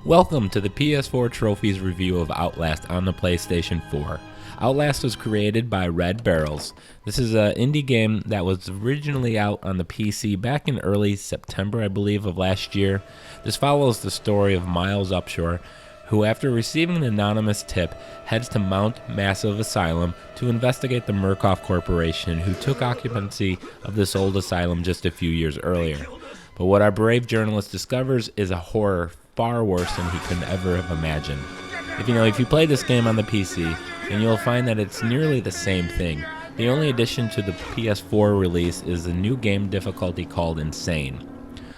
Welcome to the PS4 Trophies review of Outlast on the PlayStation 4. Outlast was created by Red Barrels. This is an indie game that was originally out on the PC back in early September, I believe, of last year. This follows the story of Miles Upshur, who, after receiving an anonymous tip, heads to Mount Massive Asylum to investigate the Murkoff Corporation, who took occupancy of this old asylum just a few years earlier. But what our brave journalist discovers is a horror far worse than he could ever have imagined. If you play this game on the PC, then you'll find that it's nearly the same thing. The only addition to the PS4 release is a new game difficulty called Insane.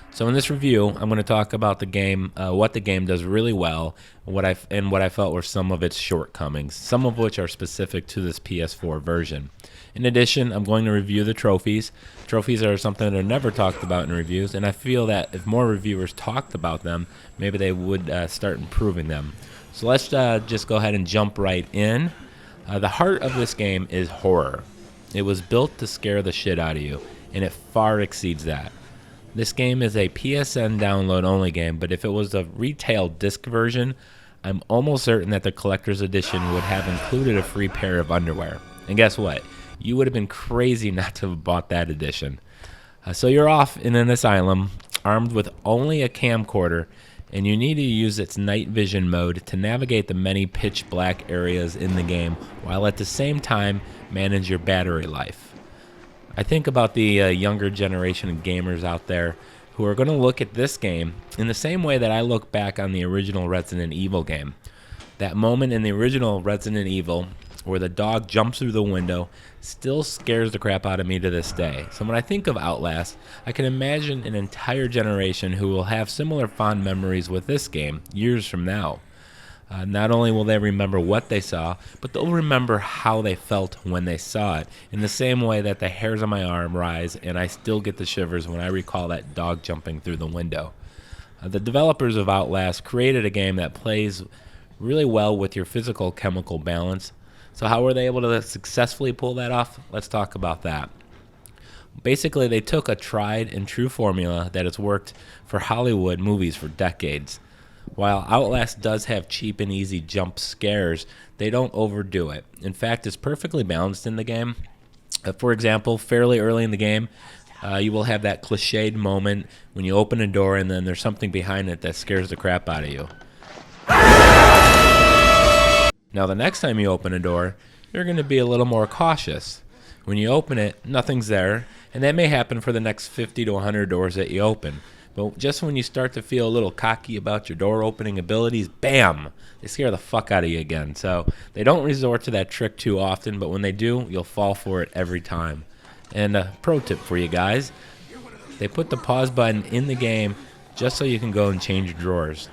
So in this review, I'm going to talk about the game, what the game does really well, what I felt were some of its shortcomings, some of which are specific to this PS4 version. In addition, I'm going to review the trophies. Trophies are something that are never talked about in reviews, and I feel that if more reviewers talked about them, maybe they would start improving them. So let's just go ahead and jump right in. The heart of this game is horror. It was built to scare the shit out of you, and it far exceeds that. This game is a PSN download-only game, but if it was a retail disc version, I'm almost certain that the collector's edition would have included a free pair of underwear. And guess what? You would have been crazy not to have bought that edition. So you're off in an asylum, armed with only a camcorder, and you need to use its night vision mode to navigate the many pitch black areas in the game, while at the same time manage your battery life. I think about the younger generation of gamers out there who are going to look at this game in the same way that I look back on the original Resident Evil game. That moment in the original Resident Evil where the dog jumps through the window still scares the crap out of me to this day. So when I think of Outlast, I can imagine an entire generation who will have similar fond memories with this game years from now. Not only will they remember what they saw, but they'll remember how they felt when they saw it, in the same way that the hairs on my arm rise and I still get the shivers when I recall that dog jumping through the window. The developers of Outlast created a game that plays really well with your physical chemical balance. So how were they able to successfully pull that off? Let's talk about that. Basically, they took a tried and true formula that has worked for Hollywood movies for decades. While Outlast does have cheap and easy jump scares, they don't overdo it. In fact, it's perfectly balanced in the game. For example, fairly early in the game, you will have that cliched moment when you open a door and then there's something behind it that scares the crap out of you. Now, the next time you open a door, you're going to be a little more cautious. When you open it, nothing's there, and that may happen for the next 50 to 100 doors that you open. But just when you start to feel a little cocky about your door opening abilities, bam, they scare the fuck out of you again. So they don't resort to that trick too often, but when they do, you'll fall for it every time. And a pro tip for you guys, they put the pause button in the game just so you can go and change drawers.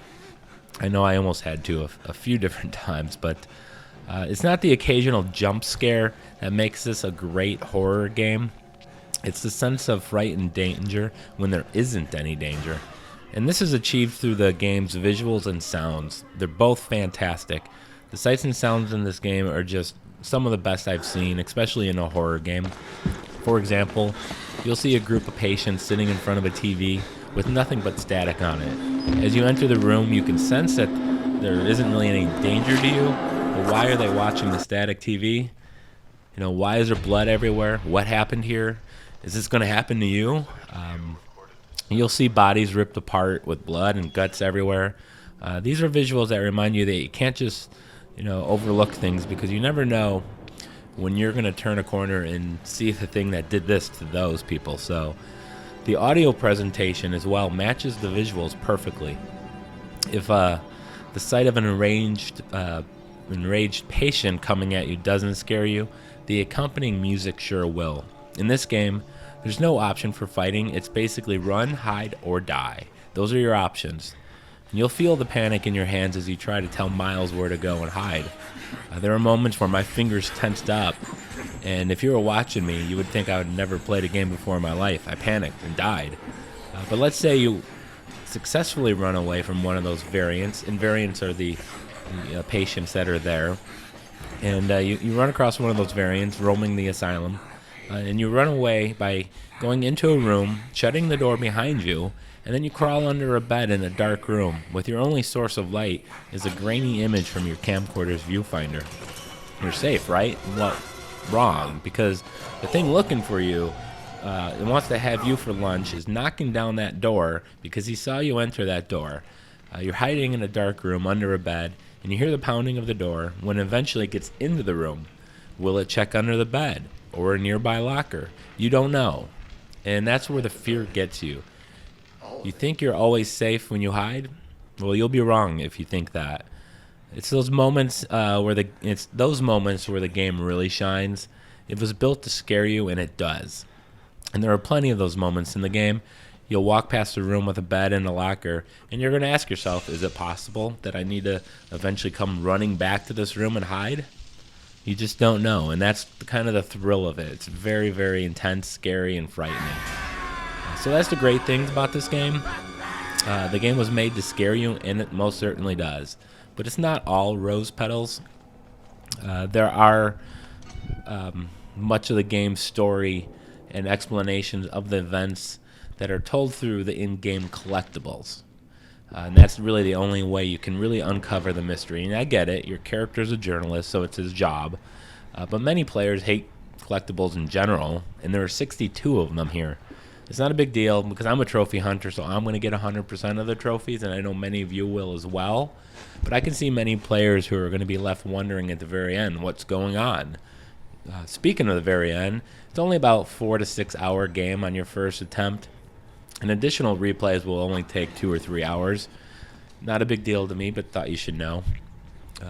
I know I almost had to a few different times, but it's not the occasional jump scare that makes this a great horror game. It's the sense of fright and danger when there isn't any danger. And this is achieved through the game's visuals and sounds. They're both fantastic. The sights and sounds in this game are just some of the best I've seen, especially in a horror game. For example, you'll see a group of patients sitting in front of a TV with nothing but static on it. As you enter the room, you can sense that there isn't really any danger to you, but why are they watching the static TV? Why is there blood everywhere? What happened here? Is this going to happen to you? You'll see bodies ripped apart with blood and guts everywhere. These are visuals that remind you that you can't just, overlook things, because you never know when you're going to turn a corner and see the thing that did this to those people. So the audio presentation as well matches the visuals perfectly. If the sight of an enraged patient coming at you doesn't scare you, the accompanying music sure will. In this game, there's no option for fighting. It's basically run, hide, or die. Those are your options. And you'll feel the panic in your hands as you try to tell Miles where to go and hide. There are moments where my fingers tensed up, and if you were watching me, you would think I would never played a game before in my life. I panicked and died. But let's say you successfully run away from one of those variants, and variants are the patients that are there, and you run across one of those variants roaming the asylum, And you run away by going into a room, shutting the door behind you, and then you crawl under a bed in a dark room with your only source of light is a grainy image from your camcorder's viewfinder. You're safe, right? Well, wrong, because the thing looking for you, it wants to have you for lunch, is knocking down that door because he saw you enter that door. You're hiding in a dark room under a bed, and you hear the pounding of the door. When eventually it gets into the room, will it check under the bed or a nearby locker? You don't know. And that's where the fear gets you. You think you're always safe when you hide? Well, you'll be wrong if you think that. It's those moments where the game really shines. It was built to scare you, and it does. And there are plenty of those moments in the game. You'll walk past a room with a bed and a locker, and you're going to ask yourself, is it possible that I need to eventually come running back to this room and hide? You just don't know, and that's kind of the thrill of it. It's very, very intense, scary, and frightening. So that's the great things about this game. The game was made to scare you, and it most certainly does. But it's not all rose petals. There are much of the game's story and explanations of the events that are told through the in-game collectibles. And that's really the only way you can really uncover the mystery. And I get it, your character's a journalist, so it's his job. But many players hate collectibles in general, and there are 62 of them here. It's not a big deal because I'm a trophy hunter, so I'm going to get 100% of the trophies, and I know many of you will as well. But I can see many players who are going to be left wondering at the very end what's going on. Speaking of the very end, it's only about 4 to 6 hour game on your first attempt. And additional replays will only take 2 or 3 hours. Not a big deal to me, but thought you should know.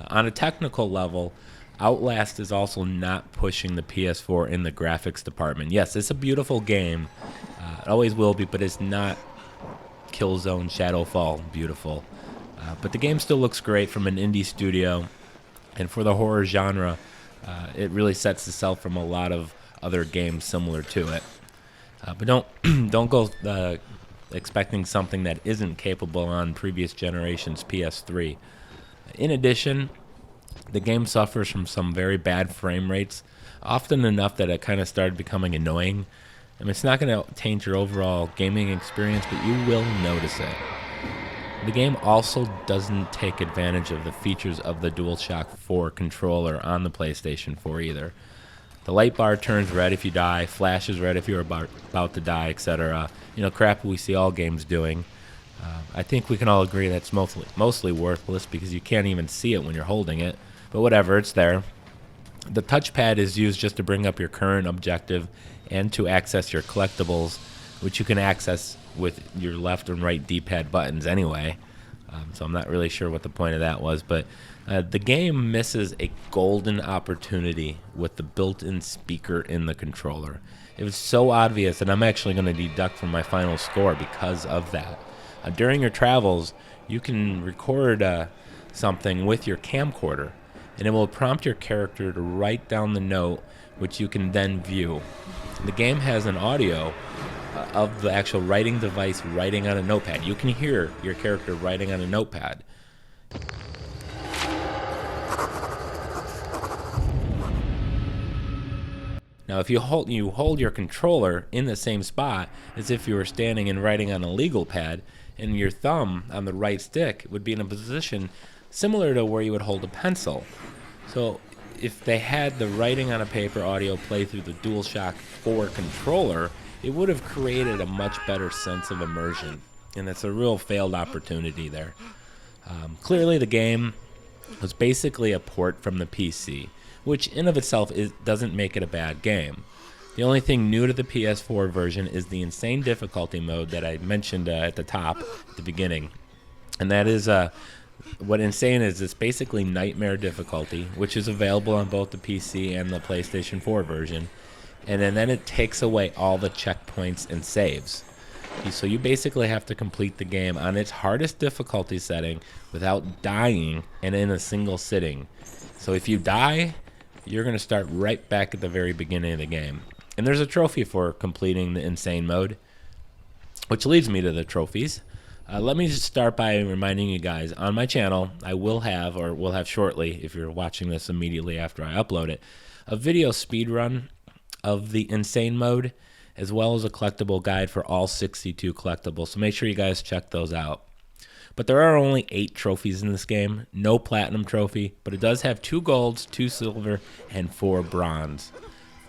On a technical level, Outlast is also not pushing the PS4 in the graphics department. Yes, it's a beautiful game. It always will be, but it's not Killzone Shadowfall beautiful. But the game still looks great from an indie studio. And for the horror genre, it really sets itself from a lot of other games similar to it. But don't go expecting something that isn't capable on previous generations PS3. In addition, the game suffers from some very bad frame rates, often enough that it kind of started becoming annoying. I mean, it's not going to taint your overall gaming experience, but you will notice it. The game also doesn't take advantage of the features of the Dualshock 4 controller on the PlayStation 4 either. The light bar turns red if you die, flashes red if you're about to die, etc. Crap we see all games doing. I think we can all agree that's mostly worthless because you can't even see it when you're holding it. But whatever, it's there. The touchpad is used just to bring up your current objective and to access your collectibles, which you can access with your left and right D-pad buttons anyway. So I'm not really sure what the point of that was, but the game misses a golden opportunity with the built-in speaker in the controller. It was so obvious that I'm actually going to deduct from my final score because of that. During your travels, you can record something with your camcorder, and it will prompt your character to write down the note, which you can then view. The game has an audio of the actual writing device writing on a notepad. You can hear your character writing on a notepad. Now, if you hold your controller in the same spot as if you were standing and writing on a legal pad, and your thumb on the right stick would be in a position similar to where you would hold a pencil. So if they had the writing on a paper audio play through the DualShock 4 controller, it would have created a much better sense of immersion. And it's a real failed opportunity there. Clearly the game was basically a port from the PC, which in of itself doesn't make it a bad game. The only thing new to the PS4 version is the insane difficulty mode that I mentioned at the top, at the beginning. And that is, what insane is, it's basically nightmare difficulty, which is available on both the PC and the PlayStation 4 version. And then it takes away all the checkpoints and saves. So you basically have to complete the game on its hardest difficulty setting without dying and in a single sitting. So if you die, you're going to start right back at the very beginning of the game. And there's a trophy for completing the insane mode, which leads me to the trophies. Let me just start by reminding you guys, on my channel, I will have shortly, if you're watching this immediately after I upload it, a video speed run of the Insane mode, as well as a collectible guide for all 62 collectibles. So make sure you guys check those out. But there are only 8 trophies in this game. No platinum trophy, but it does have 2 golds, 2 silver, and 4 bronze.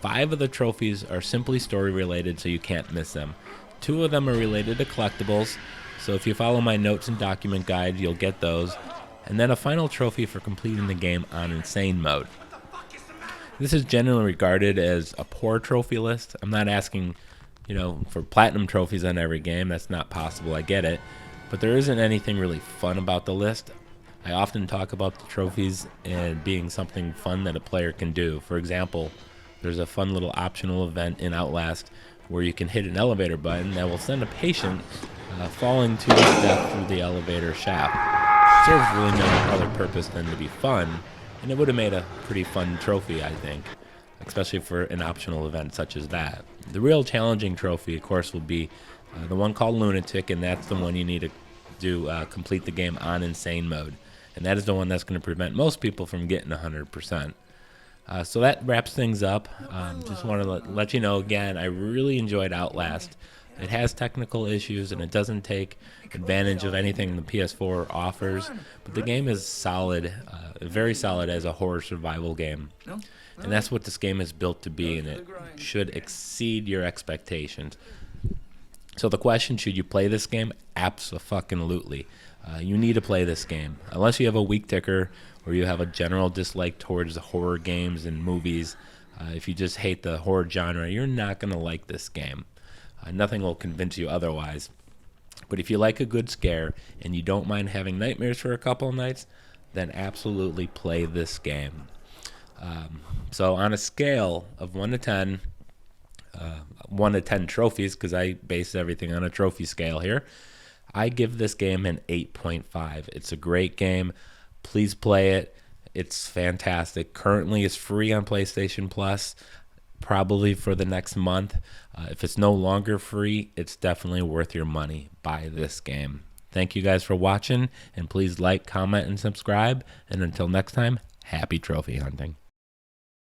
5 of the trophies are simply story related, so you can't miss them. 2 of them are related to collectibles, so if you follow my notes and document guide, you'll get those. And then a final trophy for completing the game on Insane mode. This is generally regarded as a poor trophy list. I'm not asking, for platinum trophies on every game. That's not possible. I get it. But there isn't anything really fun about the list. I often talk about the trophies and being something fun that a player can do. For example, there's a fun little optional event in Outlast where you can hit an elevator button that will send a patient falling to his death through the elevator shaft. It serves really no other purpose than to be fun, and it would have made a pretty fun trophy, I think, especially for an optional event such as that. The real challenging trophy, of course, will be the one called Lunatic, and that's the one you need to do complete the game on Insane mode. And that is the one that's going to prevent most people from getting 100%. So that wraps things up. Just want to let you know again, I really enjoyed Outlast. It has technical issues and it doesn't take advantage of anything the PS4 offers, but the game is solid, very solid as a horror survival game. And that's what this game is built to be, and it should exceed your expectations. So the question, should you play this game? Abso-fucking-lutely. You need to play this game. Unless you have a weak ticker or you have a general dislike towards the horror games and movies, if you just hate the horror genre, you're not going to like this game. Nothing will convince you otherwise. But if you like a good scare and you don't mind having nightmares for a couple of nights, then absolutely play this game. So on a scale of 1 to 10, 1 to 10 trophies, because I base everything on a trophy scale here, I give this game an 8.5. It's a great game. Please play it. It's fantastic. Currently, it's free on PlayStation Plus, probably for the next month. If it's no longer free, it's definitely worth your money. Buy this game. Thank you guys for watching, and please like, comment, and subscribe. And until next time, happy trophy hunting.